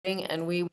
And we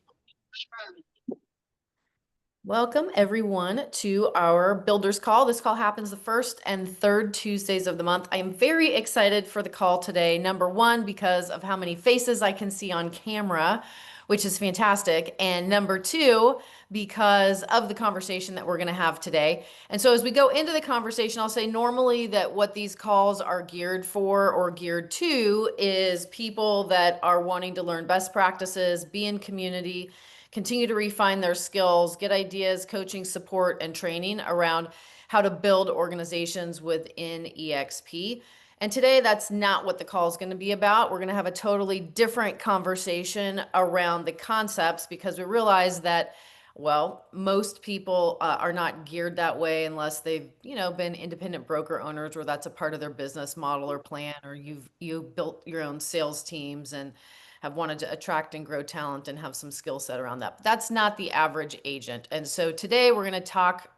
welcome everyone to our Builders Call. This call happens the first and third Tuesdays of the month. I am very excited for the call today. Number one, because of how many faces I can see on camera, which is fantastic. And number two, because of the conversation that we're going to have today. And so as we go into the conversation, I'll say normally that what these calls are geared for or geared to is people that are wanting to learn best practices, be in community, continue to refine their skills, get ideas, coaching, support, and training around how to build organizations within EXP. And today, that's not what the call is going to be about. We're going to have a totally different conversation around the concepts because we realize that, well, most people are not geared that way unless they've, been independent broker owners where that's a part of their business model or plan, or you've built your own sales teams and have wanted to attract and grow talent and have some skill set around that. But that's not the average agent. And so today we're going to talk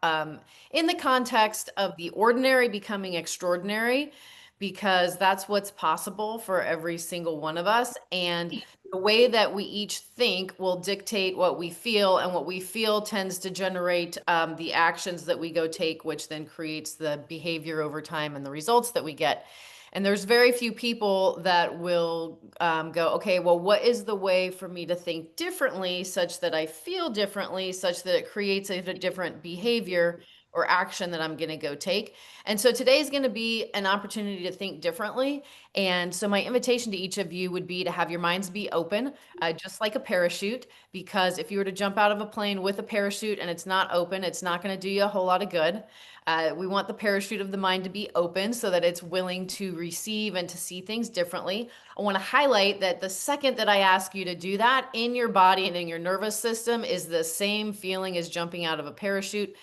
in the context of the ordinary becoming extraordinary, because that's what's possible for every single one of us. And the way that we each think will dictate what we feel, and what we feel tends to generate the actions that we go take, which then creates the behavior over time and the results that we get. And there's very few people that will go, okay, well, what is the way for me to think differently such that I feel differently, such that it creates a different behavior or action that I'm going to go take. And so today is going to be an opportunity to think differently. And so my invitation to each of you would be to have your minds be open, just like a parachute, because if you were to jump out of a plane with a parachute and it's not open, it's not going to do you a whole lot of good. We want the parachute of the mind to be open so that it's willing to receive and to see things differently. I want to highlight that the second that I ask you to do that, in your body and in your nervous system is the same feeling as jumping out of a parachute,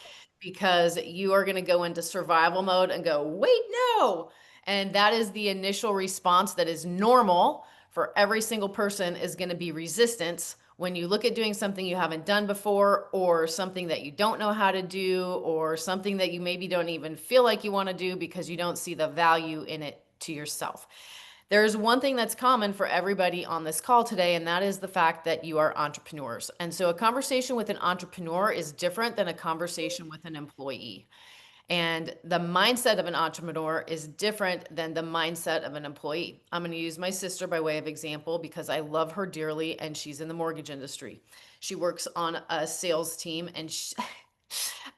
because you are going to go into survival mode and go, wait, no. And that is the initial response that is normal for every single person, is going to be resistance when you look at doing something you haven't done before, or something that you don't know how to do, or something that you maybe don't even feel like you want to do because you don't see the value in it to yourself. There's one thing that's common for everybody on this call today, and that is the fact that you are entrepreneurs. And so a conversation with an entrepreneur is different than a conversation with an employee. And the mindset of an entrepreneur is different than the mindset of an employee. I'm going to use my sister by way of example because I love her dearly, and she's in the mortgage industry. She works on a sales team, and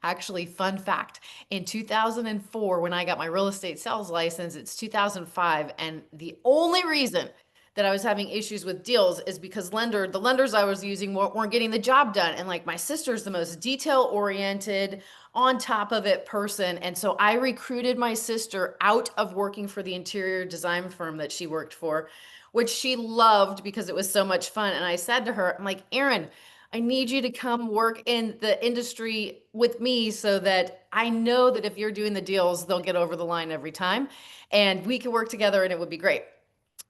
actually, fun fact, in 2004, when I got my real estate sales license, it's 2005, and the only reason that I was having issues with deals is because the lenders I was using weren't getting the job done. And like, my sister's the most detail oriented, on top of it person. And so I recruited my sister out of working for the interior design firm that she worked for, which she loved because it was so much fun. And I said to her, I'm like, Erin, I need you to come work in the industry with me so that I know that if you're doing the deals, they'll get over the line every time, and we can work together and it would be great.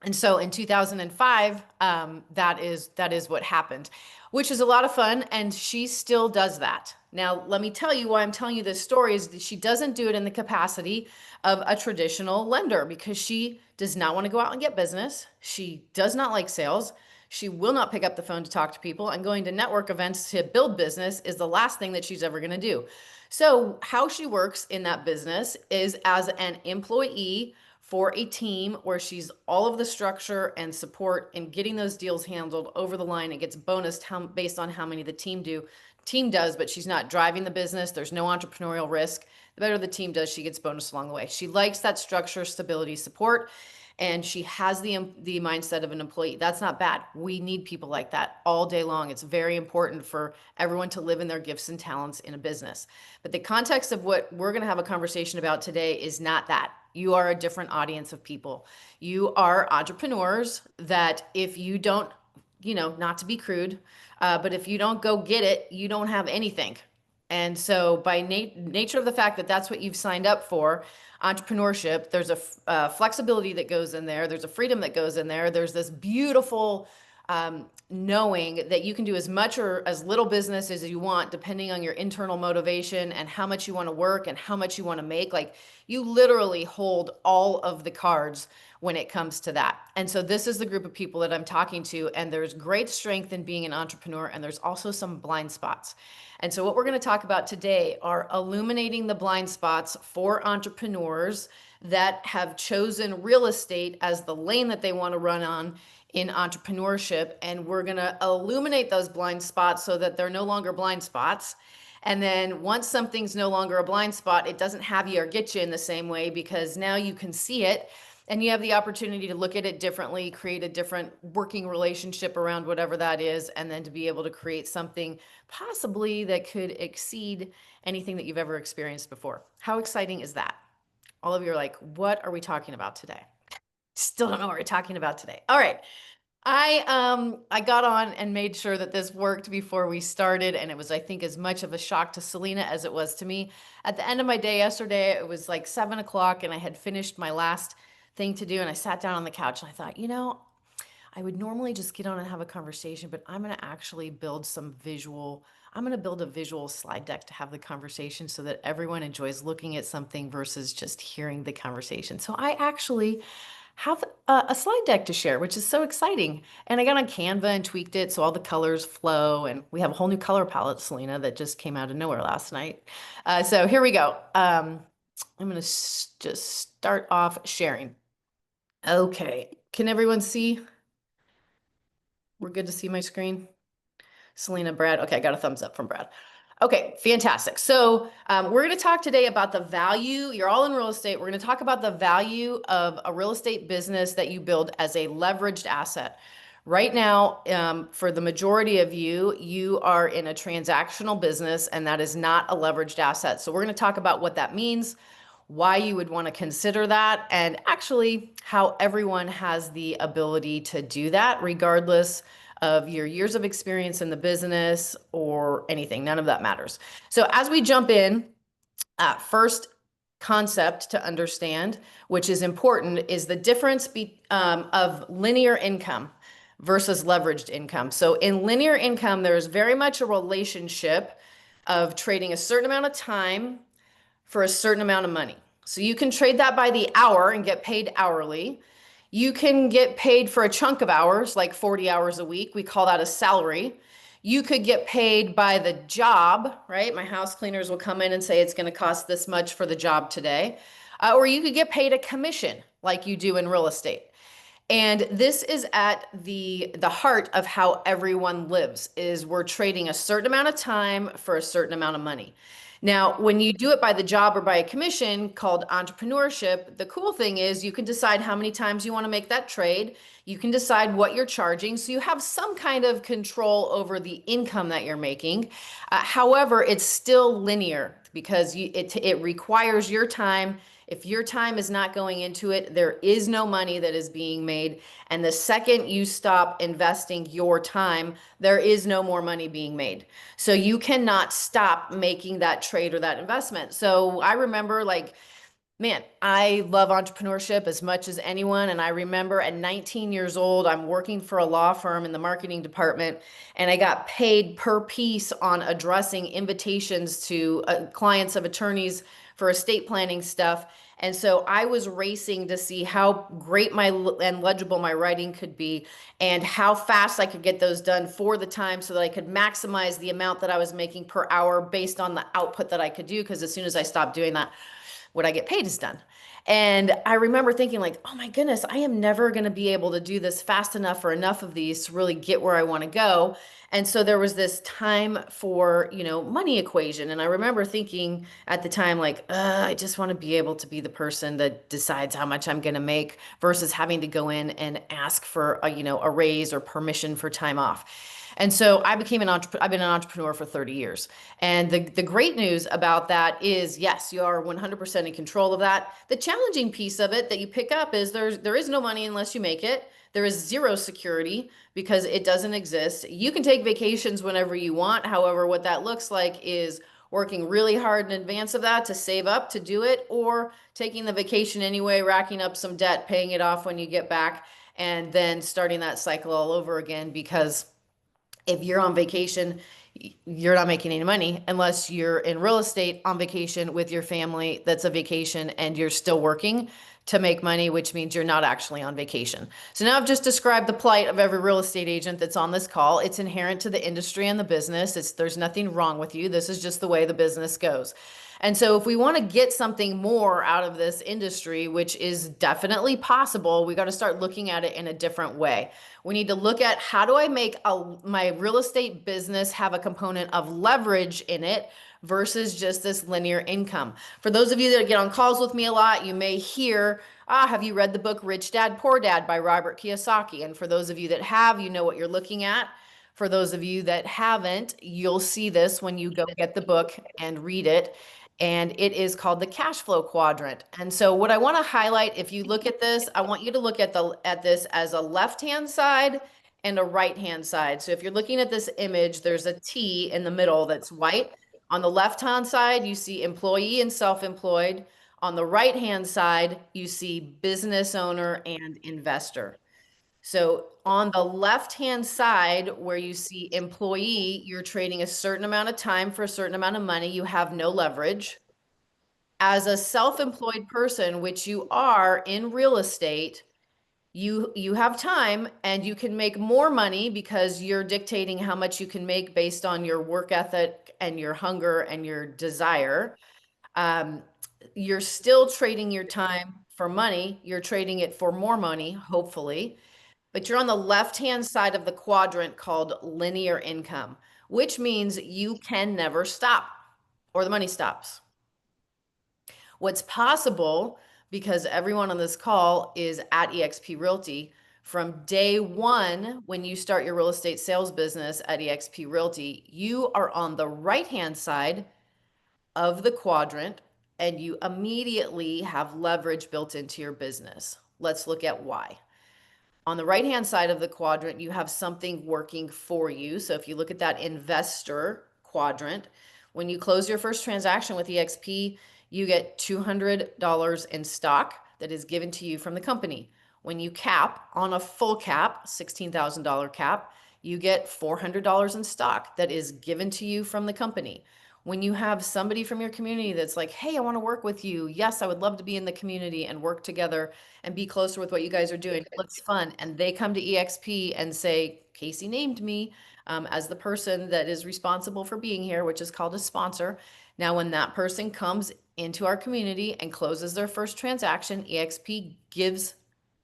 And so in 2005, that is what happened, which is a lot of fun. And she still does that. Now, let me tell you why I'm telling you this story is that she doesn't do it in the capacity of a traditional lender, because she does not want to go out and get business. She does not like sales. She will not pick up the phone to talk to people, and going to network events to build business is the last thing that she's ever going to do. So how she works in that business is as an employee for a team, where she's all of the structure and support and getting those deals handled over the line. It gets bonused based on how many the team does, but she's not driving the business. There's no entrepreneurial risk. The better the team does, she gets bonus along the way. She likes that structure, stability, support, and she has the mindset of an employee. That's not bad. We need people like that all day long. It's very important for everyone to live in their gifts and talents in a business. But the context of what we're going to have a conversation about today is not that. You are a different audience of people. You are entrepreneurs that, if you don't, not to be crude, but if you don't go get it, you don't have anything. And so by nature of the fact that that's what you've signed up for, entrepreneurship, there's a flexibility that goes in there. There's a freedom that goes in there. There's this beautiful knowing that you can do as much or as little business as you want, depending on your internal motivation and how much you want to work and how much you want to make. Like, you literally hold all of the cards when it comes to that. And so this is the group of people that I'm talking to, and there's great strength in being an entrepreneur, and there's also some blind spots. And so what we're going to talk about today are illuminating the blind spots for entrepreneurs that have chosen real estate as the lane that they want to run on in entrepreneurship. And we're going to illuminate those blind spots so that they're no longer blind spots. And then once something's no longer a blind spot, it doesn't have you or get you in the same way, because now you can see it and you have the opportunity to look at it differently, create a different working relationship around whatever that is, and then to be able to create something possibly that could exceed anything that you've ever experienced before. How exciting is that? All of you are like, what are we talking about today? Still don't know what we're talking about today. All right. I got on and made sure that this worked before we started, and it was, I think, as much of a shock to Selena as it was to me. At the end of my day yesterday, it was like 7 o'clock, and I had finished my last thing to do, and I sat down on the couch and I thought, I would normally just get on and have a conversation, but I'm going to actually build I'm going to build a visual slide deck to have the conversation so that everyone enjoys looking at something versus just hearing the conversation. So I actually have a slide deck to share, which is so exciting. And I got on Canva and tweaked it so all the colors flow. And we have a whole new color palette, Selena, that just came out of nowhere last night. So here we go. I'm going to just start off sharing. Okay. Can everyone see? We're good to see my screen? Selena, Brad. Okay, I got a thumbs up from Brad. Okay, fantastic. So we're going to talk today about the value. You're all in real estate. We're going to talk about the value of a real estate business that you build as a leveraged asset. Right now, for the majority of you, you are in a transactional business, and that is not a leveraged asset. So we're going to talk about what that means, why you would want to consider that, and actually how everyone has the ability to do that regardless of your years of experience in the business or anything. None of that matters. So as we jump in, first concept to understand, which is important, is the difference of linear income versus leveraged income. So in linear income, there's very much a relationship of trading a certain amount of time for a certain amount of money. So you can trade that by the hour and get paid hourly. You can get paid for a chunk of hours, like 40 hours a week. We call that a salary. You could get paid by the job, right? My house cleaners will come in and say it's going to cost this much for the job today. Or you could get paid a commission like you do in real estate. And this is at the heart of how everyone lives, is we're trading a certain amount of time for a certain amount of money. Now, when you do it by the job or by a commission called entrepreneurship, the cool thing is you can decide how many times you want to make that trade. You can decide what you're charging. So you have some kind of control over the income that you're making. However, it's still linear because it requires your time. If your time is not going into it, there is no money that is being made. And the second you stop investing your time, there is no more money being made. So you cannot stop making that trade or that investment. So I remember, like, man, I love entrepreneurship as much as anyone. And I remember at 19 years old, I'm working for a law firm in the marketing department, and I got paid per piece on addressing invitations to clients of attorneys for estate planning stuff. And so I was racing to see how great and legible my writing could be and how fast I could get those done for the time so that I could maximize the amount that I was making per hour based on the output that I could do. Because as soon as I stopped doing that, what I get paid is done. And I remember thinking, like, oh my goodness, I am never going to be able to do this fast enough or enough of these to really get where I want to go. And so there was this time for, money equation. And I remember thinking at the time, like, I just want to be able to be the person that decides how much I'm going to make versus having to go in and ask for a raise or permission for time off. And so I've been an entrepreneur for 30 years. And the great news about that is, yes, you are 100% in control of that. The challenging piece of it that you pick up is there is no money unless you make it. There is zero security because it doesn't exist. You can take vacations whenever you want. However, what that looks like is working really hard in advance of that to save up to do it, or taking the vacation anyway, racking up some debt, paying it off when you get back, and then starting that cycle all over again. Because if you're on vacation, you're not making any money unless you're in real estate on vacation with your family that's a vacation and you're still working to make money, which means you're not actually on vacation. So now I've just described the plight of every real estate agent that's on this call. It's inherent to the industry and the business. There's nothing wrong with you. This is just the way the business goes. And so if we want to get something more out of this industry, which is definitely possible, we got to start looking at it in a different way. We need to look at how do I make my real estate business have a component of leverage in it versus just this linear income. For those of you that get on calls with me a lot, you may hear, have you read the book Rich Dad, Poor Dad by Robert Kiyosaki? And for those of you that have, you know what you're looking at. For those of you that haven't, you'll see this when you go get the book and read it. And it is called the cash flow quadrant. And so what I want to highlight, if you look at this, I want you to look at this as a left-hand side and a right-hand side. So if you're looking at this image, there's a T in the middle that's white. On the left-hand side, you see employee and self-employed. On the right-hand side, you see business owner and investor. So on the left-hand side where you see employee, you're trading a certain amount of time for a certain amount of money. You have no leverage. As a self-employed person, which you are in real estate, you have time and you can make more money because you're dictating how much you can make based on your work ethic and your hunger and your desire. You're still trading your time for money. You're trading it for more money, hopefully. But you're on the left-hand side of the quadrant called linear income, which means you can never stop or the money stops. What's possible, because everyone on this call is at eXp Realty, from day one, when you start your real estate sales business at eXp Realty, you are on the right-hand side of the quadrant and you immediately have leverage built into your business. Let's look at why. On the right-hand side of the quadrant, you have something working for you. So if you look at that investor quadrant, when you close your first transaction with eXp, you get $200 in stock that is given to you from the company. When you cap on a full cap, $16,000 cap, you get $400 in stock that is given to you from the company. When you have somebody from your community that's like, hey, I want to work with you. Yes, I would love to be in the community and work together and be closer with what you guys are doing. It looks fun. And they come to eXp and say, Casey named me as the person that is responsible for being here, which is called a sponsor. Now, when that person comes into our community and closes their first transaction, eXp gives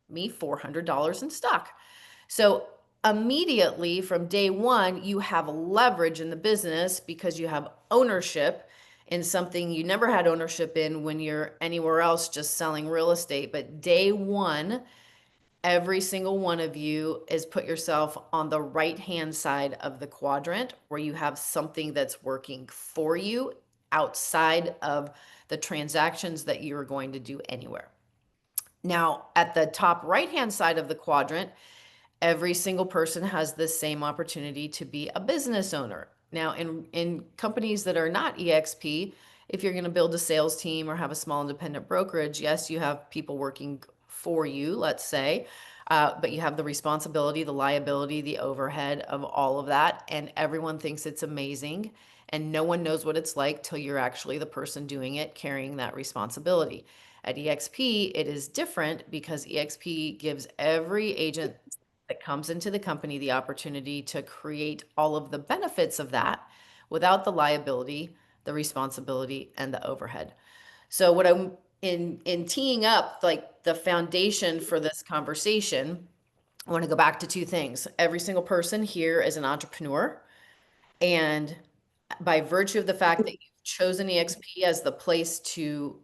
me $400 in stock. So immediately from day one, you have leverage in the business because you have ownership in something you never had ownership in when you're anywhere else just selling real estate. But day one, every single one of you is put yourself on the right-hand side of the quadrant where you have something that's working for you outside of the transactions that you're going to do anywhere. Now, at the top right-hand side of the quadrant, every single person has the same opportunity to be a business owner. Now, in companies that are not eXp, if you're going to build a sales team or have a small independent brokerage, yes, you have people working for you, let's say, but you have the responsibility, the liability, the overhead of all of that, and everyone thinks it's amazing, and no one knows what it's like till you're actually the person doing it, carrying that responsibility. At eXp, it is different because eXp gives every agent that comes into the company the opportunity to create all of the benefits of that without the liability, the responsibility, and the overhead. So what I'm in teeing up like the foundation for this conversation, I want to go back to two things. Every single person here is an entrepreneur. And by virtue of the fact that you've chosen eXp as the place to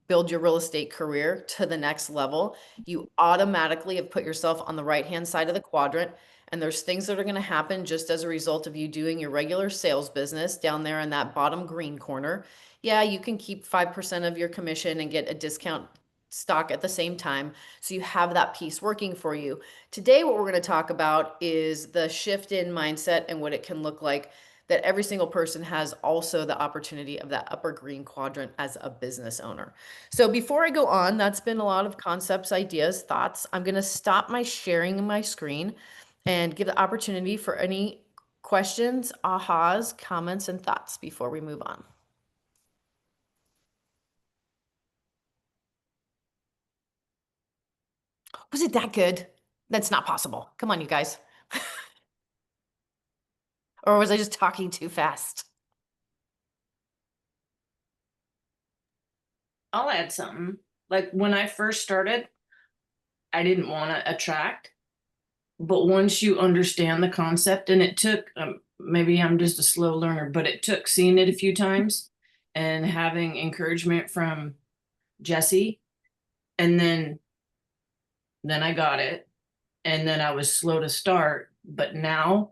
build your real estate career to the next level, you automatically have put yourself on the right-hand side of the quadrant. And there's things that are going to happen just as a result of you doing your regular sales business down there in that bottom green corner. Yeah, you can keep 5% of your commission and get a discount stock at the same time. So you have that piece working for you. Today, what we're going to talk about is the shift in mindset and what it can look like that every single person has also the opportunity of that upper green quadrant as a business owner. So before I go on, that's been a lot of concepts, ideas, thoughts. I'm going to stop my sharing my screen and give the opportunity for any questions, ahas, comments, and thoughts before we move on. Was it that good? That's not possible. Come on, you guys. Or was I just talking too fast? I'll add something. Like when I first started, I didn't want to attract, but once you understand the concept, and it took, maybe I'm just a slow learner, but it took seeing it a few times and having encouragement from Jesse, and then I got it, and then I was slow to start, but now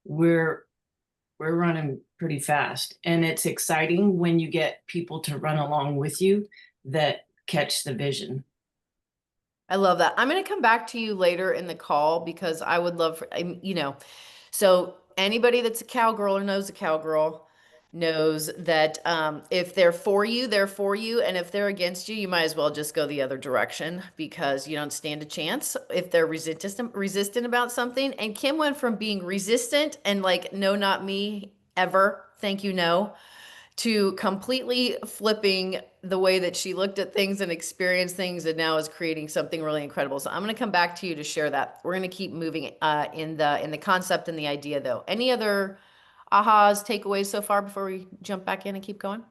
we're we're running pretty fast, and it's exciting when you get people to run along with you that catch the vision. I love that. I'm going to come back to you later in the call because I would love for, so anybody that's a cowgirl or knows a cowgirl knows that if they're for you, they're for you. And if they're against you, you might as well just go the other direction because you don't stand a chance if they're resistant about something. And Kim went from being resistant and like, no, not me ever. Thank you, no, to completely flipping the way that she looked at things and experienced things and now is creating something really incredible. So I'm going to come back to you to share that. We're going to keep moving in the concept and the idea though. Any other ahas, takeaways so far before we jump back in and keep going?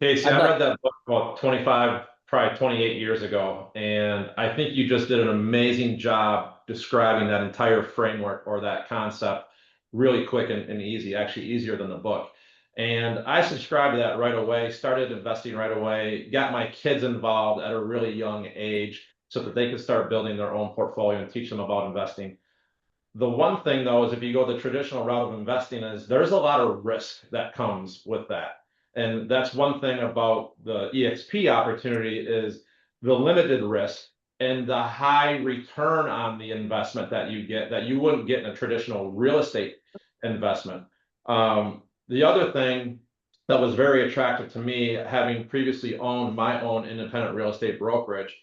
Casey, I'd I like, read that book about 25, probably 28 years ago, and I think you just did an amazing job describing that entire framework or that concept really quick and easy, actually easier than the book. And I subscribed to that right away, started investing right away, got my kids involved at a really young age so that they could start building their own portfolio and teach them about investing. The one thing though is if you go the traditional route of investing is there's a lot of risk that comes with that. And that's one thing about the EXP opportunity is the limited risk and the high return on the investment that you get that you wouldn't get in a traditional real estate investment. The other thing that was very attractive to me, having previously owned my own independent real estate brokerage,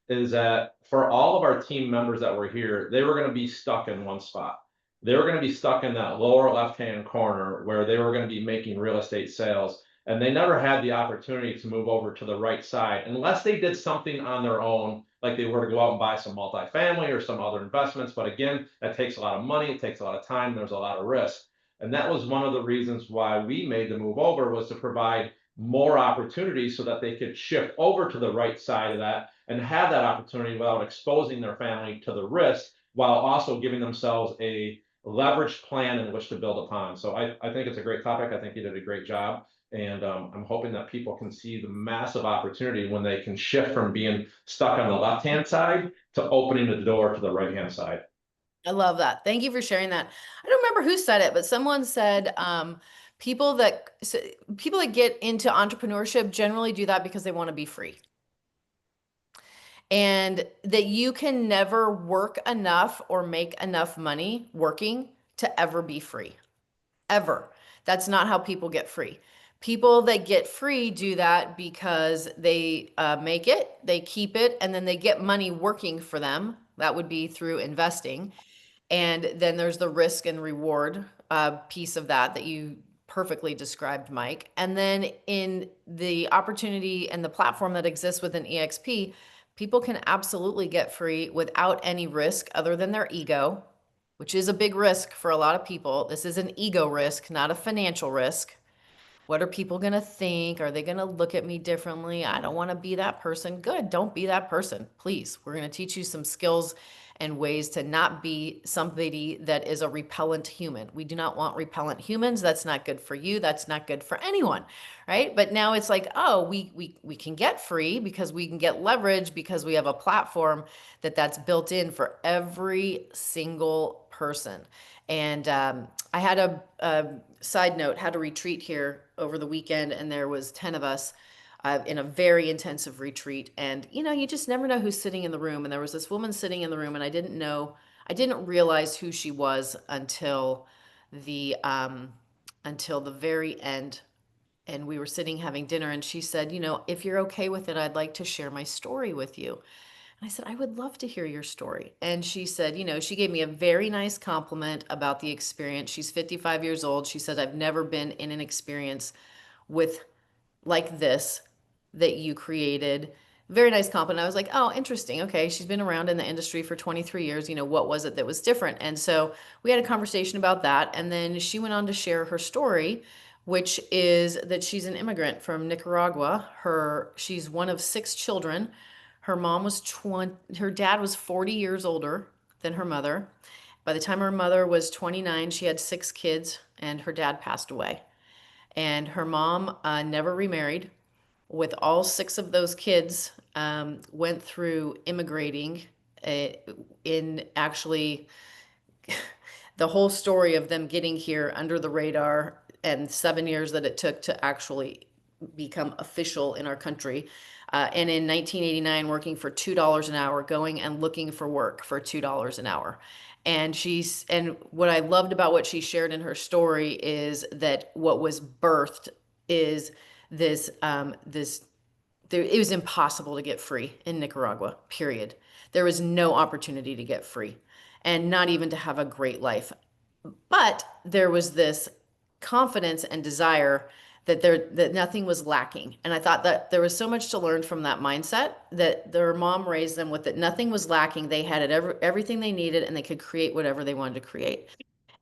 is that for all of our team members that were here, they were going to be stuck in one spot. They were going to be stuck in that lower left-hand corner where they were going to be making real estate sales. And they never had the opportunity to move over to the right side unless they did something on their own, like they were to go out and buy some multifamily or some other investments. But again, that takes a lot of money, it takes a lot of time, there's a lot of risk. And that was one of the reasons why we made the move over, was to provide more opportunities so that they could shift over to the right side of that and have that opportunity without exposing their family to the risk, while also giving themselves a leveraged plan in which to build upon. So I think it's a great topic. I think you did a great job. And I'm hoping that people can see the massive opportunity when they can shift from being stuck on the left-hand side to opening the door to the right-hand side. I love that. Thank you for sharing that. I don't remember who said it, but someone said people that people that get into entrepreneurship generally do that because they want to be free. And that you can never work enough or make enough money working to ever be free. Ever. That's not how people get free. People that get free do that because they make it, they keep it, and then they get money working for them. That would be through investing. And then there's the risk and reward piece of that you perfectly described, Mike. And then in the opportunity and the platform that exists within EXP, people can absolutely get free without any risk other than their ego, which is a big risk for a lot of people. This is an ego risk, not a financial risk. What are people going to think? Are they going to look at me differently? I don't want to be that person. Good. Don't be that person. Please. We're going to teach you some skills and ways to not be somebody that is a repellent human. We do not want repellent humans. That's not good for you. That's not good for anyone, right? But now it's like, oh, we can get free because we can get leverage because we have a platform that's built in for every single person. And I had a side note, had a retreat here over the weekend, and there was 10 of us in a very intensive retreat. And, you just never know who's sitting in the room. And there was this woman sitting in the room, and I didn't realize who she was until the very end. And we were sitting having dinner, and she said, if you're okay with it, I'd like to share my story with you. And I said, I would love to hear your story. And she said, she gave me a very nice compliment about the experience. She's 55 years old. She said, I've never been in an experience with like this that you created. very nice compliment. I was like, oh, interesting. Okay. She's been around in the industry for 23 years. What was it that was different? And so we had a conversation about that. And then she went on to share her story, which is that she's an immigrant from Nicaragua. She's one of 6 children. Her mom was 20, her dad was 40 years older than her mother. By the time her mother was 29, she had 6 kids and her dad passed away. And her mom never remarried. With all 6 of those kids, went through immigrating uh, in actually the whole story of them getting here under the radar and 7 years that it took to actually become official in our country. And in 1989, working for $2 an hour, going and looking for work for $2 an hour. And what I loved about what she shared in her story is that what was birthed is it was impossible to get free in Nicaragua, period. There was no opportunity to get free and not even to have a great life. But there was this confidence and desire that nothing was lacking. And I thought that there was so much to learn from that mindset, that their mom raised them with, that nothing was lacking. They had everything they needed and they could create whatever they wanted to create.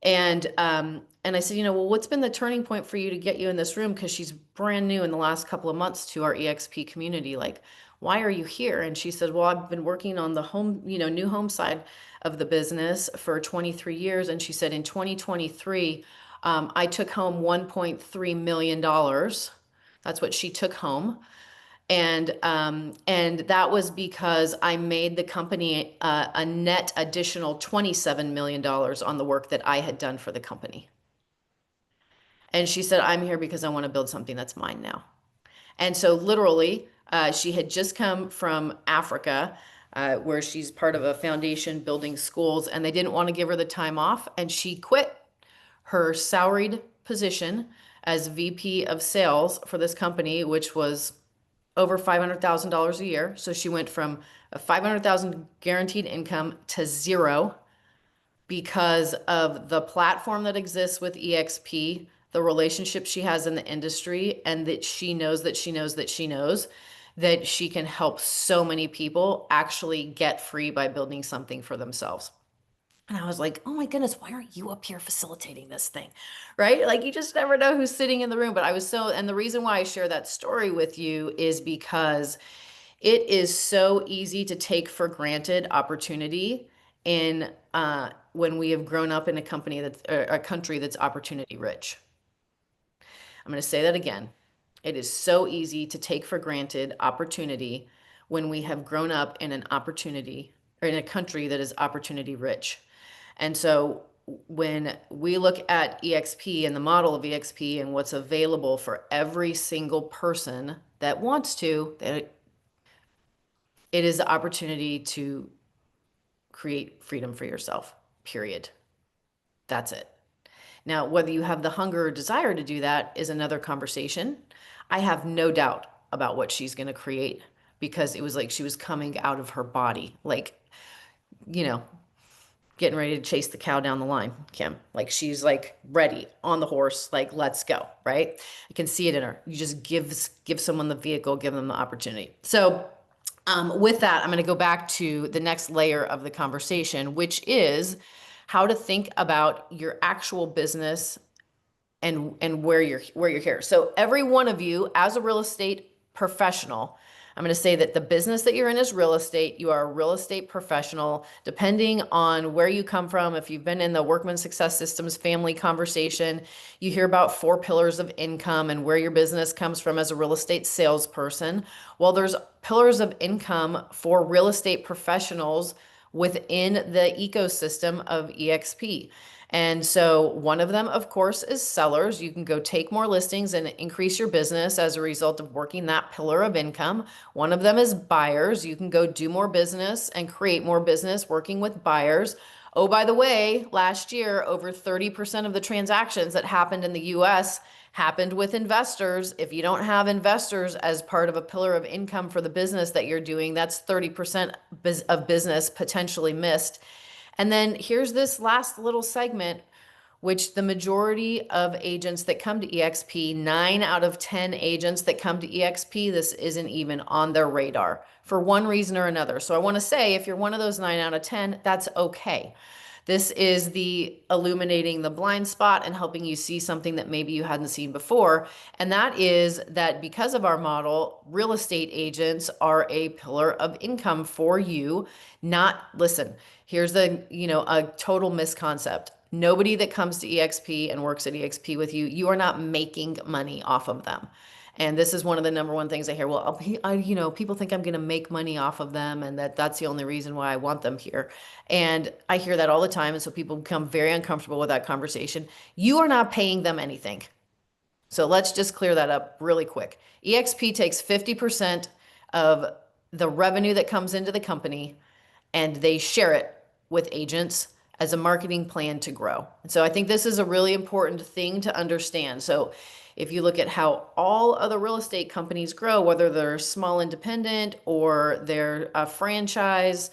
And I said, well, what's been the turning point for you to get you in this room? Because she's brand new in the last couple of months to our EXP community. Like, why are you here? And she said, well, I've been working on the home, new home side of the business for 23 years. And she said, in 2023, I took home $1.3 million. That's what she took home. And that was because I made the company a net additional $27 million on the work that I had done for the company. And she said, I'm here because I want to build something that's mine now. And so literally, she had just come from Africa, where she's part of a foundation building schools, and they didn't want to give her the time off. And she quit her salaried position as VP of sales for this company, which was over $500,000 a year. So she went from a $500,000 guaranteed income to zero because of the platform that exists with EXP, the relationship she has in the industry, and that she knows that she knows that she knows that she can help so many people actually get free by building something for themselves. And I was like, oh my goodness, why aren't you up here facilitating this thing? Right? Like, you just never know who's sitting in the room. But and the reason why I share that story with you is because it is so easy to take for granted opportunity when we have grown up in a country that's opportunity rich. I'm going to say that again. It is so easy to take for granted opportunity when we have grown up in an opportunity or in a country that is opportunity rich. And so when we look at EXP and the model of EXP and what's available for every single person that wants to, that it is the opportunity to create freedom for yourself, period. That's it. Now, whether you have the hunger or desire to do that is another conversation. I have no doubt about what she's going to create, because it was like she was coming out of her body, like, getting ready to chase the cow down the line, Kim. Like, she's like ready on the horse, like, let's go, right? I can see it in her. You just give someone the vehicle, give them the opportunity. So with that, I'm going to go back to the next layer of the conversation, which is how to think about your actual business and where you're here. So every one of you, as a real estate professional, I'm going to say that the business that you're in is real estate. You are a real estate professional, depending on where you come from. If you've been in the Workman Success Systems family conversation, you hear about 4 pillars of income and where your business comes from as a real estate salesperson. Well, there's pillars of income for real estate professionals within the ecosystem of EXP. And so one of them, of course, is sellers. You can go take more listings and increase your business as a result of working that pillar of income. One of them is buyers. You can go do more business and create more business working with buyers. Oh, by the way, last year, over 30% of the transactions that happened in the US happened with investors. If you don't have investors as part of a pillar of income for the business that you're doing, that's 30% of business potentially missed. And then here's this last little segment which the majority of agents that come to EXP, 9 out of 10 agents that come to EXP, this isn't even on their radar for one reason or another. So I want to say, if you're one of those 9 out of 10, that's okay. This is the illuminating the blind spot and helping you see something that maybe you hadn't seen before. And that is that because of our model, real estate agents are a pillar of income for you. Listen, here's a total misconcept. Nobody that comes to EXP and works at EXP with you, you are not making money off of them. And this is one of the number one things I hear. Well, people think I'm going to make money off of them and that's the only reason why I want them here. And I hear that all the time. And so people become very uncomfortable with that conversation. You are not paying them anything. So let's just clear that up really quick. EXP takes 50% of the revenue that comes into the company and they share it with agents as a marketing plan to grow. And so I think this is a really important thing to understand. So if you look at how all other real estate companies grow, whether they're small independent or they're a franchise,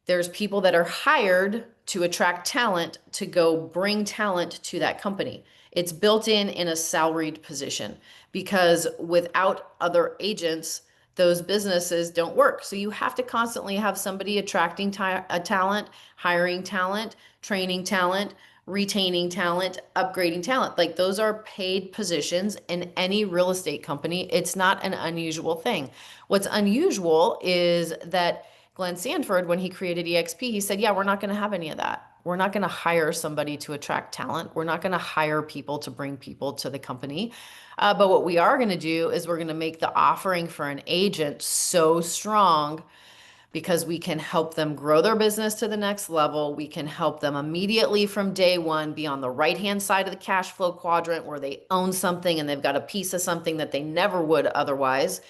there's people that are hired to attract talent to go bring talent to that company. It's built in a salaried position because without other agents, those businesses don't work. So you have to constantly have somebody attracting talent, hiring talent, training talent, retaining talent, upgrading talent. Like those are paid positions in any real estate company. It's not an unusual thing. What's unusual is that Glenn Sanford, when he created EXP, he said, yeah, we're not going to have any of that. We're not going to hire somebody to attract talent. We're not going to hire people to bring people to the company. But what we are going to do is we're going to make the offering for an agent so strong because we can help them grow their business to the next level. We can help them immediately from day one be on the right-hand side of the cash flow quadrant where they own something and they've got a piece of something that they never would otherwise.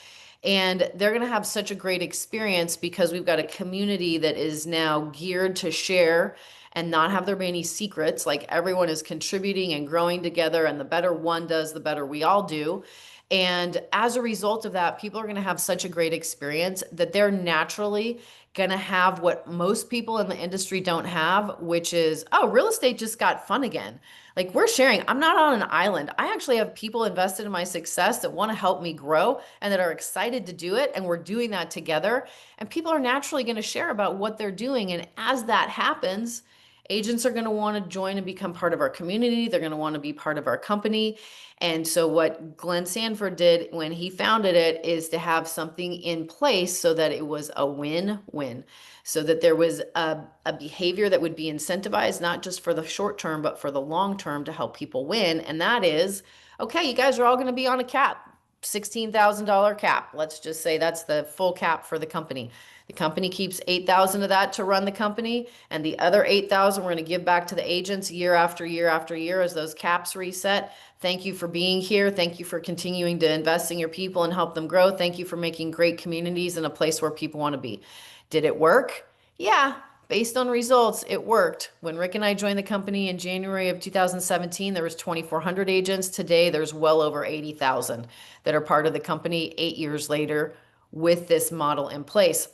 And they're going to have such a great experience because we've got a community that is now geared to share and not have there be any secrets. Like everyone is contributing and growing together, and the better one does, the better we all do. And as a result of that, people are going to have such a great experience that they're naturally going to have what most people in the industry don't have, which is, oh, real estate just got fun again. Like we're sharing. I'm not on an island. I actually have people invested in my success that want to help me grow and that are excited to do it. And we're doing that together. And people are naturally going to share about what they're doing. And as that happens, agents are going to want to join and become part of our community. They're going to want to be part of our company. And so what Glenn Sanford did when he founded it is to have something in place so that it was a win-win, so that there was a behavior that would be incentivized, not just for the short term, but for the long term to help people win. And that is, okay, you guys are all going to be on a cap, $16,000 cap. Let's just say that's the full cap for the company. The company keeps 8,000 of that to run the company, and the other 8,000 we're going to give back to the agents year after year after year as those caps reset. Thank you for being here. Thank you for continuing to invest in your people and help them grow. Thank you for making great communities and a place where people want to be. Did it work? Yeah. Based on results, it worked. When Rick and I joined the company in January of 2017, there was 2,400 agents. Today, there's well over 80,000 that are part of the company 8 years later with this model in place.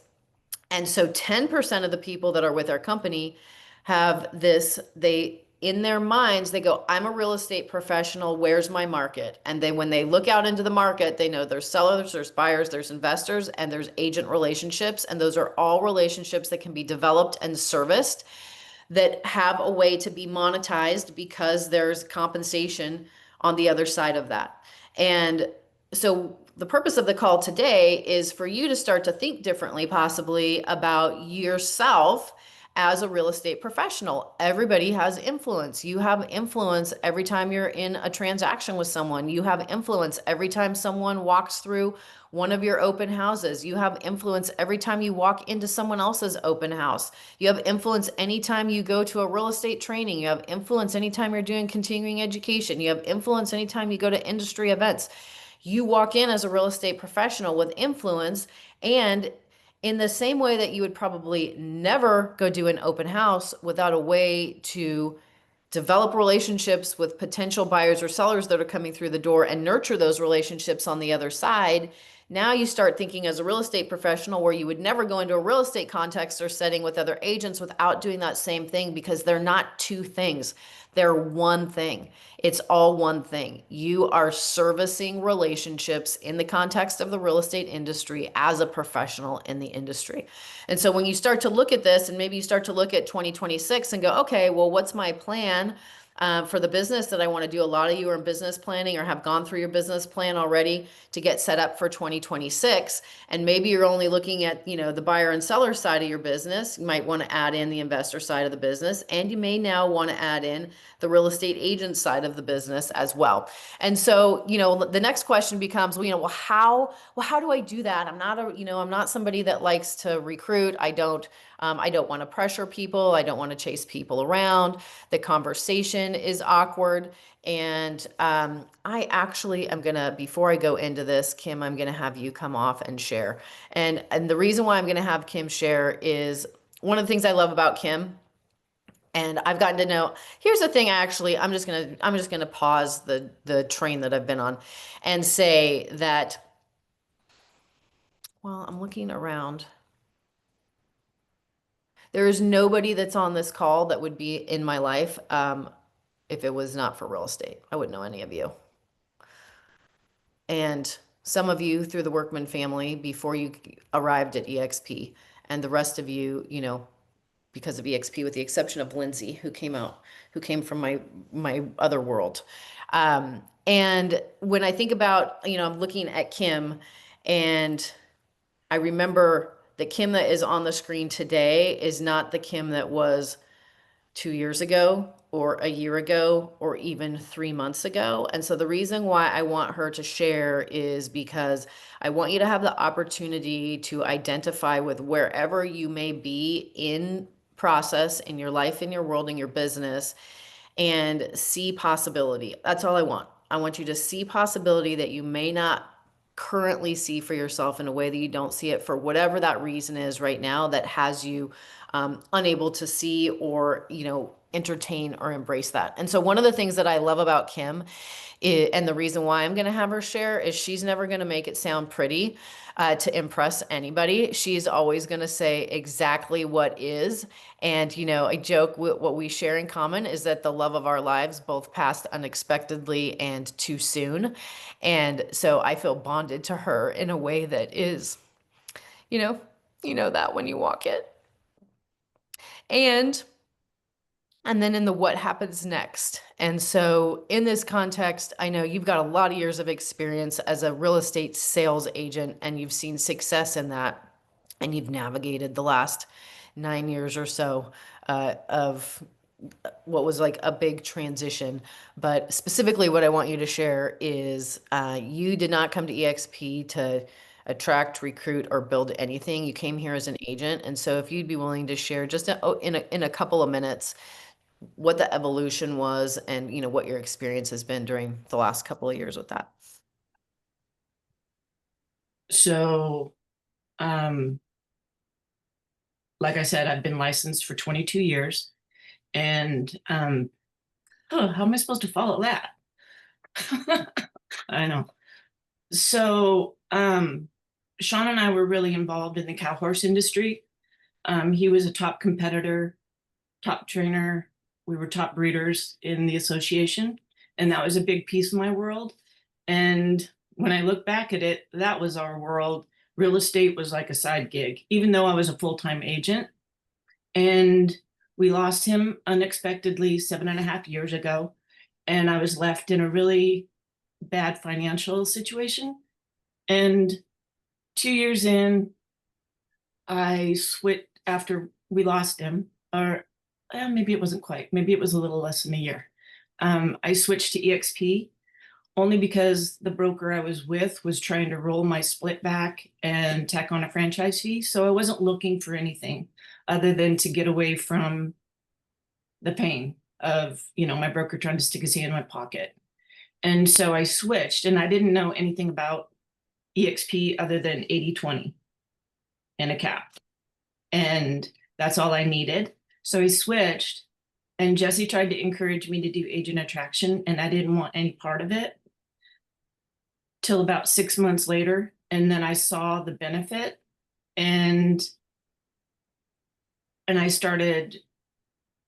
And so 10% of the people that are with our company have this, in their minds, they go, I'm a real estate professional, where's my market? And then when they look out into the market, they know there's sellers, there's buyers, there's investors, and there's agent relationships. And those are all relationships that can be developed and serviced that have a way to be monetized because there's compensation on the other side of that. And so the purpose of the call today is for you to start to think differently, possibly about yourself as a real estate professional. Everybody has influence. You have influence every time you're in a transaction with someone. You have influence every time someone walks through one of your open houses. You have influence every time you walk into someone else's open house. You have influence anytime you go to a real estate training. You have influence anytime you're doing continuing education. You have influence anytime you go to industry events. You walk in as a real estate professional with influence, and in the same way that you would probably never go do an open house without a way to develop relationships with potential buyers or sellers that are coming through the door and nurture those relationships on the other side, Now you start thinking as a real estate professional where you would never go into a real estate context or setting with other agents without doing that same thing, because they're not two things. They're one thing. It's all one thing. You are servicing relationships in the context of the real estate industry as a professional in the industry. And so when you start to look at this, and maybe you start to look at 2026 and go, okay, well, what's my plan for the business that I want to do? A lot of you are in business planning or have gone through your business plan already to get set up for 2026. And maybe you're only looking at, the buyer and seller side of your business. You might want to add in the investor side of the business, and you may now want to add in the real estate agent side of the business as well. And so, the next question becomes, well, how do I do that? I'm not somebody that likes to recruit. I don't want to pressure people. I don't want to chase people around. The conversation is awkward. And I actually am gonna, before I go into this, Kim, I'm gonna have you come off and share. And the reason why I'm gonna have Kim share is one of the things I love about Kim. And I've gotten to know, here's the thing, actually, I'm just gonna pause the train that I've been on and say that, well, I'm looking around. There is nobody that's on this call that would be in my life if it was not for real estate. I wouldn't know any of you. And some of you through the Workman family before you arrived at EXP, and the rest of you, because of EXP, with the exception of Lindsay, who came from my other world. And when I think about, I'm looking at Kim, and I remember the Kim that is on the screen today is not the Kim that was 2 years ago or a year ago or even 3 months ago. And so the reason why I want her to share is because I want you to have the opportunity to identify with wherever you may be in process in your life, in your world, in your business, and see possibility. That's all I want. I want you to see possibility that you may not currently see for yourself in a way that you don't see it for whatever that reason is right now that has you unable to see or, entertain or embrace that. And so one of the things that I love about Kim and the reason why I'm going to have her share is she's never going to make it sound pretty to impress anybody. She's always going to say exactly what is. And, I joke, what we share in common is that the love of our lives both passed unexpectedly and too soon. And so I feel bonded to her in a way that is, that when you walk it. And then in the what happens next. And so in this context, I know you've got a lot of years of experience as a real estate sales agent, and you've seen success in that. And you've navigated the last 9 years or so of what was like a big transition. But specifically what I want you to share is you did not come to EXP to attract, recruit, or build anything. You came here as an agent. And so if you'd be willing to share just in a couple of minutes what the evolution was and, what your experience has been during the last couple of years with that. So, like I said, I've been licensed for 22 years, and how am I supposed to follow that? I know. So, Sean and I were really involved in the cow horse industry. He was a top competitor, top trainer. We were top breeders in the association, and that was a big piece of my world. And when I look back at it, that was our world. Real estate was like a side gig, even though I was a full-time agent. And we lost him unexpectedly 7.5 years ago. And I was left in a really bad financial situation. And 2 years in, I switched after we lost him, or maybe it wasn't quite, maybe it was a little less than a year. I switched to EXP only because the broker I was with was trying to roll my split back and tack on a franchise fee. So I wasn't looking for anything other than to get away from the pain of, my broker trying to stick his hand in my pocket. And so I switched, and I didn't know anything about EXP other than 80/20 and a cap. And that's all I needed. So I switched, and Jesse tried to encourage me to do agent attraction, and I didn't want any part of it. Till about 6 months later, And then I saw the benefit, and I started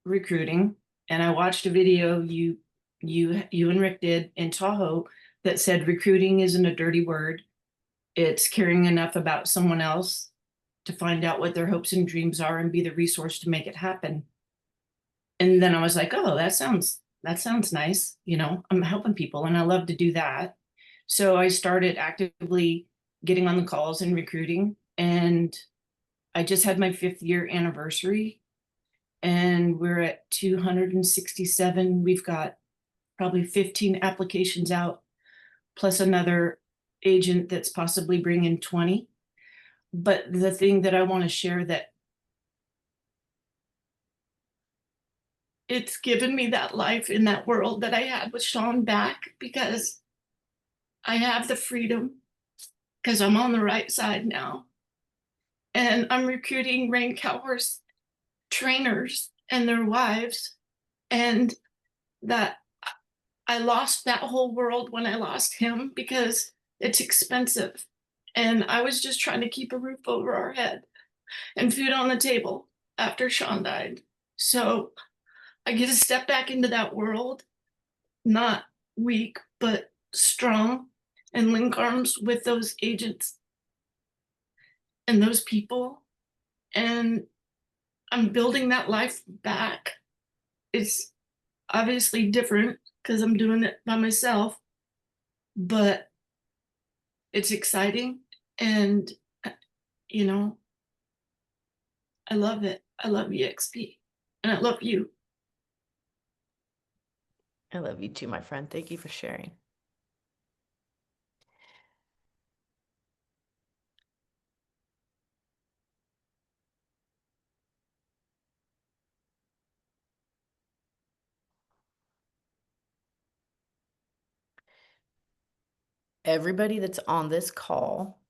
recruiting, and I watched a video you and Rick did in Tahoe that said recruiting isn't a dirty word. It's caring enough about someone else to find out what their hopes and dreams are and be the resource to make it happen. And then I was like, oh, that sounds nice. You know, I'm helping people and I love to do that. So I started actively getting on the calls and recruiting, and I just had my 5th year anniversary, and we're at 267. We've got probably 15 applications out, plus another agent that's possibly bringing 20. But the thing that I want to share, that it's given me that life in that world that I had with Sean back, because I have the freedom, because I'm on the right side now. And I'm recruiting Rain Cowhorse trainers and their wives. And that I lost that whole world when I lost him, because it's expensive. And I was just trying to keep a roof over our head and food on the table after Sean died. So I get to step back into that world, not weak, but strong, and link arms with those agents and those people. And I'm building that life back. It's obviously different because I'm doing it by myself, but it's exciting. And, you know, I love it. I love EXP, and I love you. I love you too, my friend. Thank you for sharing. Everybody that's on this call,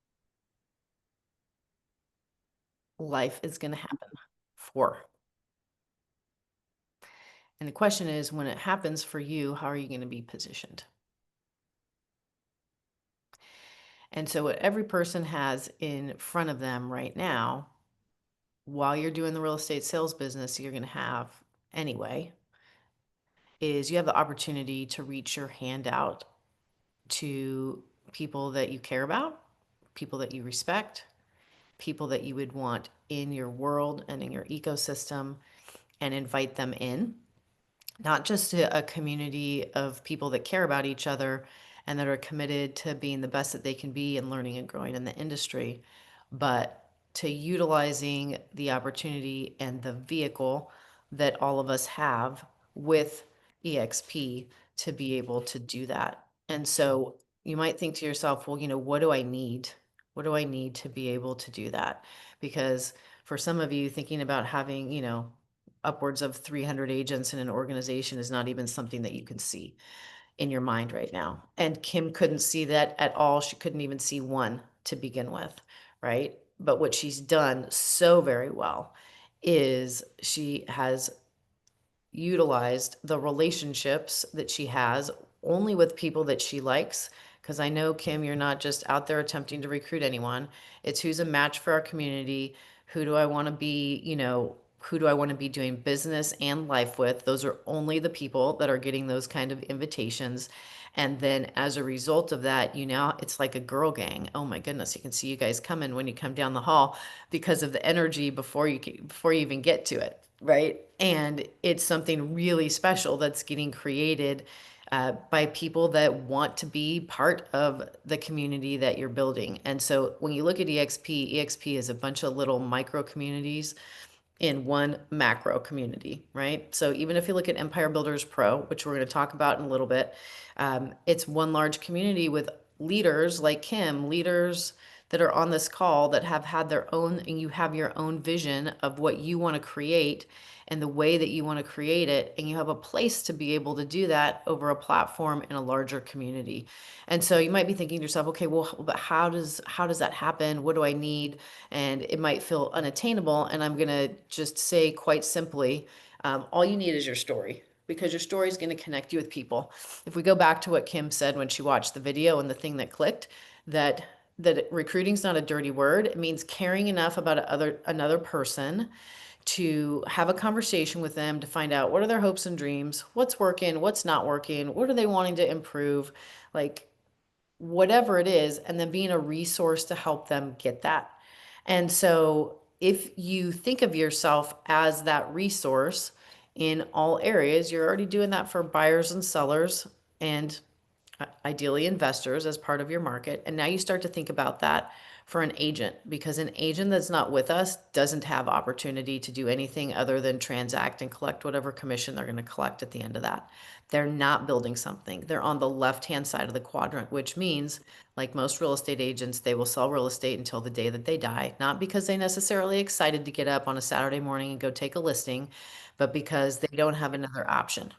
life is going to happen for. And the question is, when it happens for you, how are you going to be positioned? And so what every person has in front of them right now, while you're doing the real estate sales business, you're going to have anyway, is you have the opportunity to reach your hand out to people that you care about, people that you respect, people that you would want in your world and in your ecosystem, and invite them in. Not just to a community of people that care about each other and that are committed to being the best that they can be and learning and growing in the industry, but to utilizing the opportunity and the vehicle that all of us have with EXP to be able to do that. And so you might think to yourself, well, you know, what do I need? What do I need to be able to do that? Because for some of you, thinking about having, you know, upwards of 300 agents in an organization is not even something that you can see in your mind right now. And Kim couldn't see that at all. She couldn't even see one to begin with, right? But what she's done so very well is she has utilized the relationships that she has only with people that she likes. Because I know, Kim, you're not just out there attempting to recruit anyone. It's who's a match for our community. Who do I want to be, you know, who do I want to be doing business and life with? Those are only the people that are getting those kind of invitations. And then as a result of that, you know, it's like a girl gang. Oh my goodness, you can see you guys coming when you come down the hall because of the energy before you even get to it, right? And it's something really special that's getting created by people that want to be part of the community that you're building. And so when you look at EXP is a bunch of little micro communities in one macro community, right? So even if you look at Empire Builders Pro, which we're going to talk about in a little bit, it's one large community with leaders like Kim, leaders that are on this call that have had their own, and you have your own vision of what you want to create and the way that you want to create it. And you have a place to be able to do that over a platform in a larger community. And so you might be thinking to yourself, okay, well, but how does that happen? What do I need? And it might feel unattainable. And I'm going to just say quite simply, all you need is your story, because your story is going to connect you with people. If we go back to what Kim said when she watched the video and the thing that clicked, that that recruiting's not a dirty word. It means caring enough about another person to have a conversation with them to find out what are their hopes and dreams, what's working, what's not working, what are they wanting to improve, like whatever it is, and then being a resource to help them get that. And so if you think of yourself as that resource in all areas, you're already doing that for buyers and sellers and ideally investors as part of your market. And now you start to think about that for an agent, because an agent that's not with us doesn't have opportunity to do anything other than transact and collect whatever commission they're going to collect at the end of that. They're not building something. They're on the left-hand side of the quadrant, which means, like most real estate agents, they will sell real estate until the day that they die, not because they necessarily excited to get up on a Saturday morning and go take a listing, but because they don't have another option.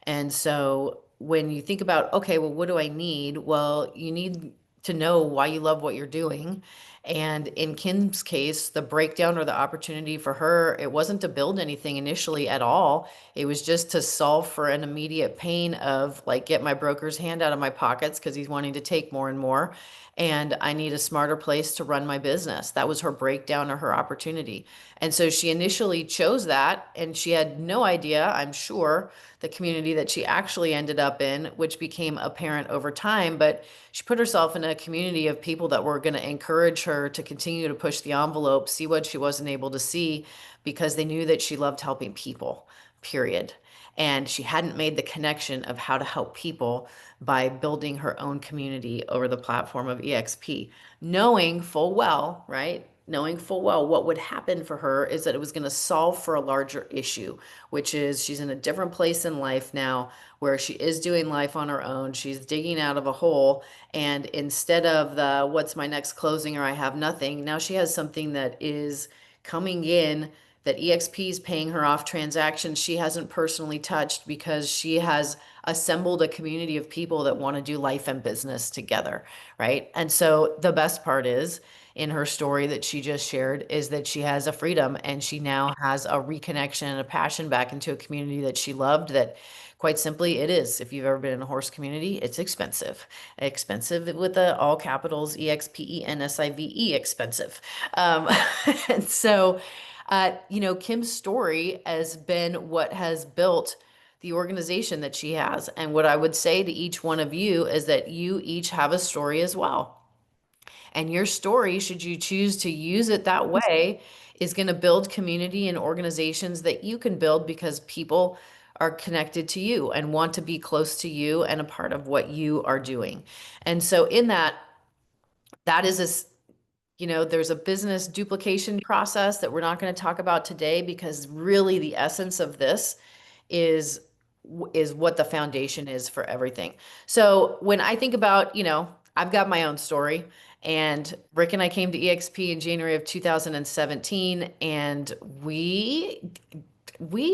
And so when you think about, okay, well, what do I need? Well, you need to know why you love what you're doing. And in Kim's case, the breakdown or the opportunity for her, it wasn't to build anything initially at all. It was just to solve for an immediate pain of like, get my broker's hand out of my pockets because he's wanting to take more and more. And I need a smarter place to run my business. That was her breakdown or her opportunity. And so she initially chose that, and she had no idea, I'm sure, the community that she actually ended up in, which became apparent over time. But she put herself in a community of people that were going to encourage her to continue to push the envelope, see what she wasn't able to see, because they knew that she loved helping people, period. And she hadn't made the connection of how to help people by building her own community over the platform of EXP, knowing full well, right? Knowing full well what would happen for her is that it was going to solve for a larger issue, which is she's in a different place in life now where she is doing life on her own. She's digging out of a hole. And instead of the what's my next closing or I have nothing, now she has something that is coming in that EXP is paying her off transactions she hasn't personally touched because she has assembled a community of people that want to do life and business together, right? And so the best part is in her story that she just shared is that she has a freedom and she now has a reconnection and a passion back into a community that she loved. That quite simply it is, if you've ever been in a horse community, it's expensive with the all capitals EXPENSIVE, expensive. And so Kim's story has been what has built the organization that she has. And what I would say to each one of you is that you each have a story as well. And your story, should you choose to use it that way, is going to build community and organizations that you can build because people are connected to you and want to be close to you and a part of what you are doing. And so in that is this, there's a business duplication process that we're not going to talk about today because really the essence of this is what the foundation is for everything. So when I think about, I've got my own story, and Rick and I came to EXP in January of 2017, and we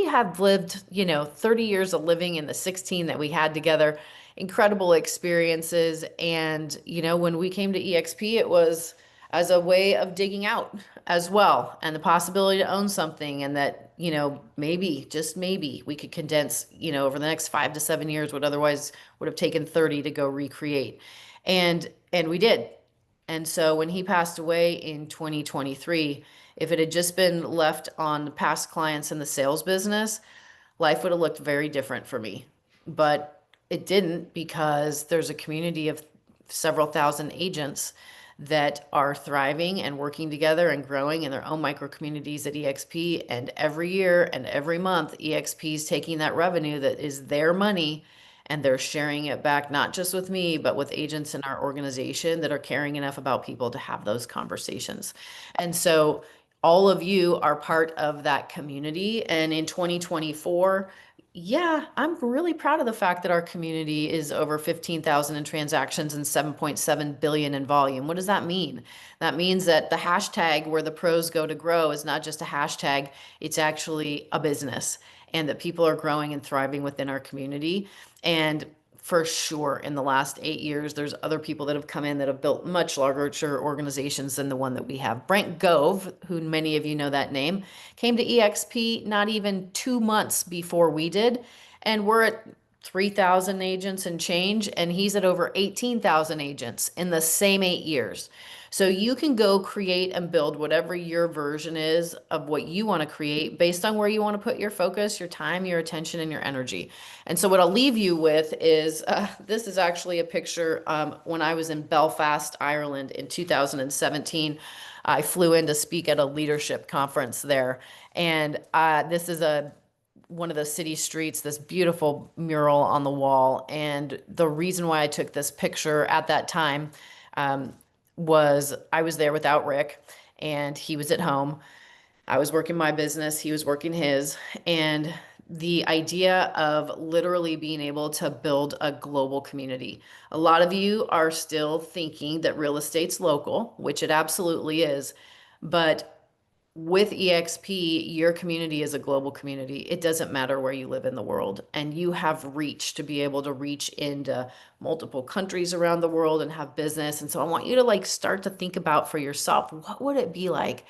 have lived, 30 years of living in the 16 that we had together, incredible experiences. And, when we came to EXP, it was as a way of digging out as well, and the possibility to own something, and that, maybe, just maybe, we could condense, over the next 5 to 7 years what otherwise would have taken 30 to go recreate. And we did. And so when he passed away in 2023, if it had just been left on the past clients in the sales business, life would have looked very different for me. But it didn't, because there's a community of several thousand agents that are thriving and working together and growing in their own micro communities at EXP. And every year and every month, EXP is taking that revenue that is their money and they're sharing it back, not just with me, but with agents in our organization that are caring enough about people to have those conversations. And so all of you are part of that community. And in 2024, yeah, I'm really proud of the fact that our community is over 15,000 in transactions and 7.7 billion in volume. What does that mean? That means that the hashtag where the pros go to grow is not just a hashtag, it's actually a business, and that people are growing and thriving within our community. And for sure, in the last 8 years, there's other people that have come in that have built much larger organizations than the one that we have. Brent Gove, who many of you know that name, came to EXP not even 2 months before we did. And we're at 3,000 agents and change, and he's at over 18,000 agents in the same 8 years. So you can go create and build whatever your version is of what you want to create based on where you want to put your focus, your time, your attention, and your energy. And so what I'll leave you with is this is actually a picture when I was in Belfast, Ireland in 2017. I flew in to speak at a leadership conference there. And this is one of the city streets, this beautiful mural on the wall. And the reason why I took this picture at that time was I was there without Rick, and he was at home. I was working my business, he was working his. And the idea of literally being able to build a global community. A lot of you are still thinking that real estate's local, which it absolutely is. But with EXP, your community is a global community. It doesn't matter where you live in the world. And you have reach to be able to reach into multiple countries around the world and have business. And so I want you to like start to think about for yourself, what would it be like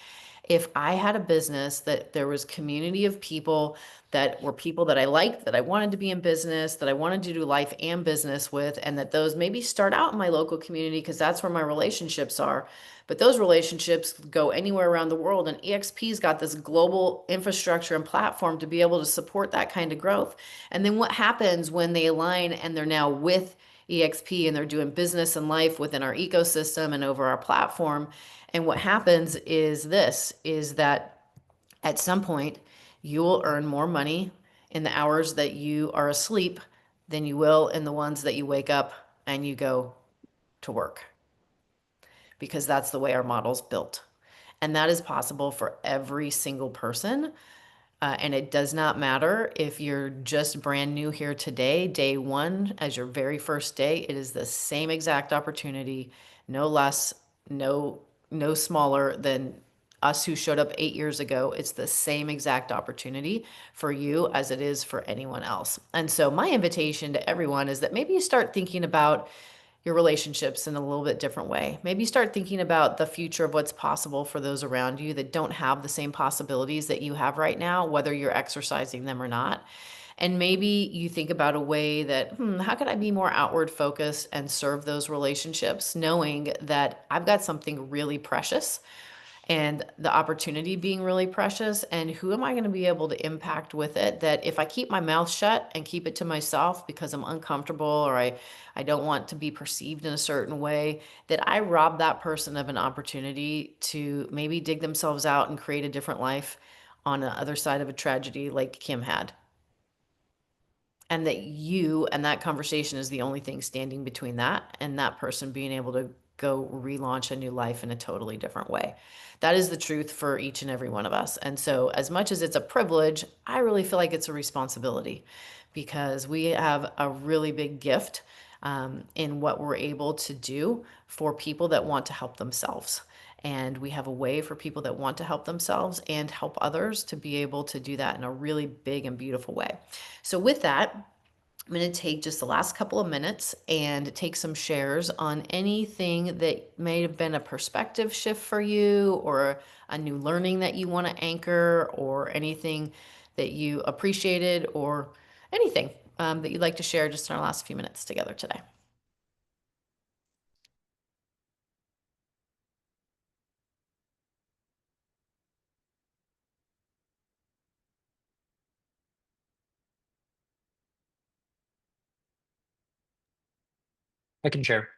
if I had a business that there was community of people that were people that I liked, that I wanted to be in business, that I wanted to do life and business with, and that those maybe start out in my local community because that's where my relationships are. But those relationships go anywhere around the world, and EXP's got this global infrastructure and platform to be able to support that kind of growth. And then what happens when they align and they're now with EXP and they're doing business and life within our ecosystem and over our platform? And what happens is that at some point you will earn more money in the hours that you are asleep than you will in the ones that you wake up and you go to work, because that's the way our model's built. And that is possible for every single person. And it does not matter if you're just brand new here today, day one, as your very first day. It is the same exact opportunity, no less, no smaller than us who showed up 8 years ago. It's the same exact opportunity for you as it is for anyone else. And so my invitation to everyone is that maybe you start thinking about your relationships in a little bit different way. Maybe start thinking about the future of what's possible for those around you that don't have the same possibilities that you have right now, whether you're exercising them or not. And maybe you think about a way that, how could I be more outward focused and serve those relationships, knowing that I've got something really precious and the opportunity being really precious, and who am I going to be able to impact with it, that if I keep my mouth shut and keep it to myself because I'm uncomfortable or I don't want to be perceived in a certain way, that I rob that person of an opportunity to maybe dig themselves out and create a different life on the other side of a tragedy like Kim had. And that you and that conversation is the only thing standing between that and that person being able to go relaunch a new life in a totally different way. That is the truth for each and every one of us. And so, as much as it's a privilege, I really feel like it's a responsibility, because we have a really big gift in what we're able to do for people that want to help themselves. And we have a way for people that want to help themselves and help others to be able to do that in a really big and beautiful way. So, with that, I'm going to take just the last couple of minutes and take some shares on anything that may have been a perspective shift for you, or a new learning that you want to anchor, or anything that you appreciated, or anything that you'd like to share just in our last few minutes together today. I can share.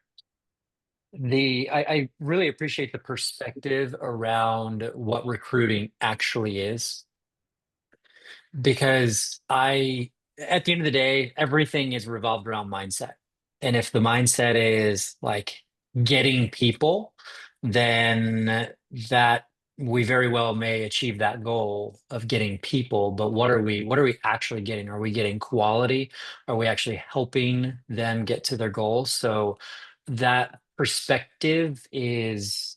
I really appreciate the perspective around what recruiting actually is, because at the end of the day, everything is revolved around mindset. And if the mindset is like getting people, then that we very well may achieve that goal of getting people. But what are we actually getting? Are we getting quality? Are we actually helping them get to their goals? So that perspective is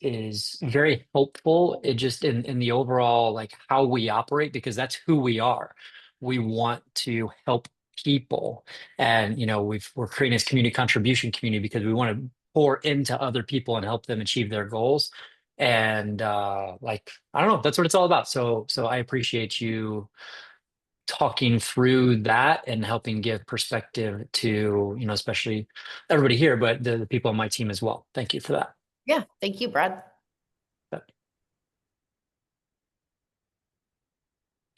very helpful. It just in the overall, like, how we operate, because that's who we are. We want to help people, and we're creating this community contribution community because we want to pour into other people and help them achieve their goals. And like, I don't know, that's what it's all about. So I appreciate you talking through that and helping give perspective to, especially everybody here, but the people on my team as well. Thank you for that. Yeah, thank you, Brad.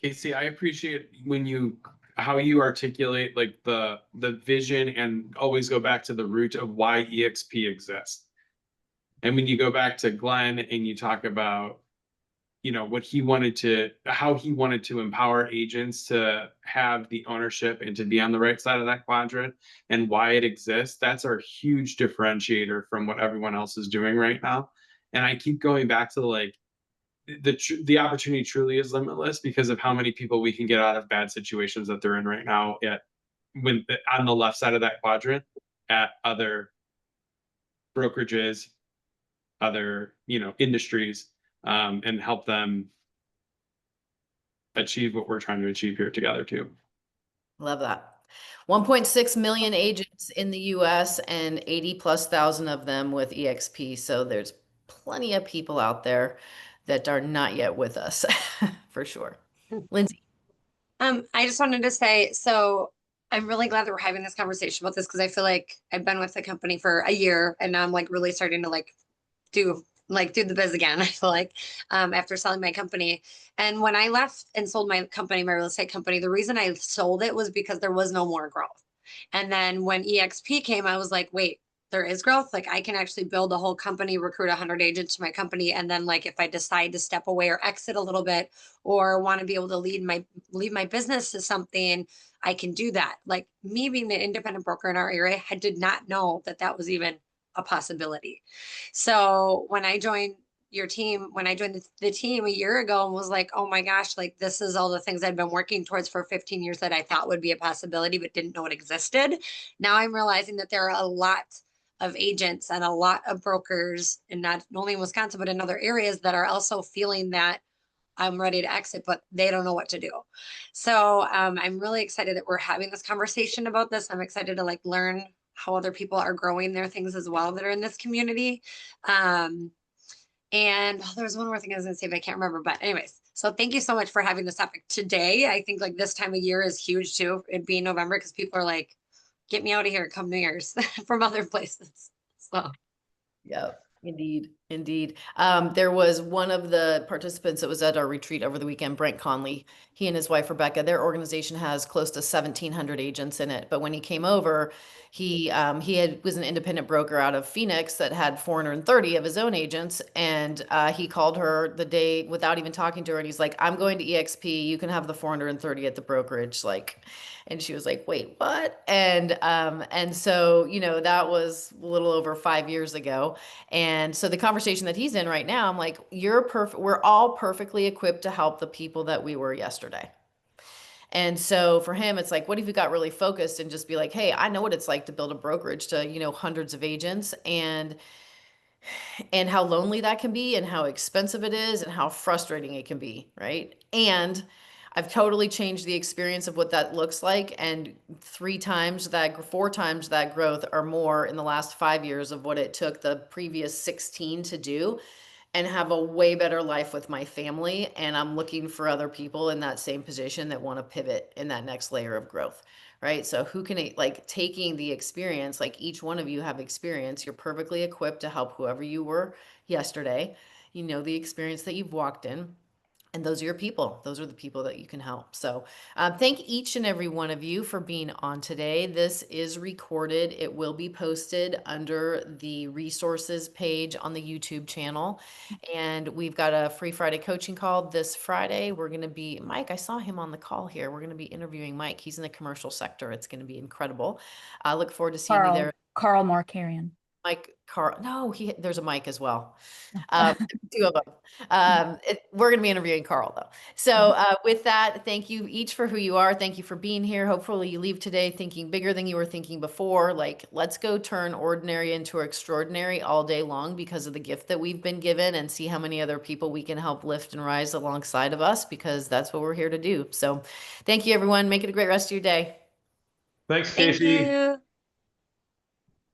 Casey, I appreciate how you articulate like the vision and always go back to the root of why EXP exists. And when you go back to Glenn and you talk about, how he wanted to empower agents to have the ownership and to be on the right side of that quadrant and why it exists, that's our huge differentiator from what everyone else is doing right now. And I keep going back to like, the opportunity truly is limitless because of how many people we can get out of bad situations that they're in right now on the left side of that quadrant at other brokerages, other industries, and help them achieve what we're trying to achieve here together too. Love that. 1.6 million agents in the US and 80,000+ of them with EXP. So there's plenty of people out there that are not yet with us for sure. Lindsay. I just wanted to say, so I'm really glad that we're having this conversation about this because I feel like I've been with the company for a year and now I'm like really starting to do the biz again. I feel like after selling my company. And when I left and sold my company, my real estate company, the reason I sold it was because there was no more growth. And then when EXP came, I was like, wait, there is growth. Like I can actually build a whole company, recruit 100 agents to my company. And then like, if I decide to step away or exit a little bit, or want to be able to leave my business to something, I can do that. Like me being an independent broker in our area, I did not know that that was even a possibility. So when I joined your team, when I joined the team a year ago and was like, oh my gosh, like this is all the things I'd been working towards for 15 years that I thought would be a possibility, but didn't know it existed. Now I'm realizing that there are a lot of agents and a lot of brokers, and not only in Wisconsin, but in other areas that are also feeling that I'm ready to exit, but they don't know what to do. So I'm really excited that we're having this conversation about this. I'm excited to learn how other people are growing their things as well that are in this community. And there was one more thing I was gonna say, but I can't remember, but anyways, so thank you so much for having this topic today. I think this time of year is huge too, it being November, because people are like, get me out of here come New Year's from other places. So. Yeah, indeed. Indeed. There was one of the participants that was at our retreat over the weekend, Brent Conley. He and his wife, Rebecca, their organization has close to 1,700 agents in it. But when he came over, he was an independent broker out of Phoenix that had 430 of his own agents. And he called her the day without even talking to her. And he's like, I'm going to EXP. You can have the 430 at the brokerage. And she was like, wait, what? And so, that was a little over 5 years ago. And so the conversation that he's in right now, I'm like, you're perfect. We're all perfectly equipped to help the people that we were yesterday. And so for him, it's like, what if you got really focused and just be like, hey, I know what it's like to build a brokerage to, hundreds of agents, and how lonely that can be and how expensive it is and how frustrating it can be, right? And I've totally changed the experience of what that looks like. And 4 times that growth or more in the last 5 years of what it took the previous 16 to do, and have a way better life with my family. And I'm looking for other people in that same position that want to pivot in that next layer of growth, right? So who can, taking the experience, each one of you have experience, you're perfectly equipped to help whoever you were yesterday, the experience that you've walked in. And those are your people. Those are the people that you can help. So thank each and every one of you for being on today. This is recorded. It will be posted under the resources page on the YouTube channel. And we've got a free Friday coaching call this Friday. We're going to be, Mike, I saw him on the call here. We're going to be interviewing Mike. He's in the commercial sector. It's going to be incredible. I look forward to seeing you there. Carl Markarian. Mike, Carl, no, there's a Mike as well. 2 of them. We're going to be interviewing Carl though. So with that, thank you each for who you are. Thank you for being here. Hopefully you leave today thinking bigger than you were thinking before. Let's go turn ordinary into extraordinary all day long because of the gift that we've been given, and see how many other people we can help lift and rise alongside of us, because that's what we're here to do. So thank you, everyone. Make it a great rest of your day. Thanks, Casey. Thank you.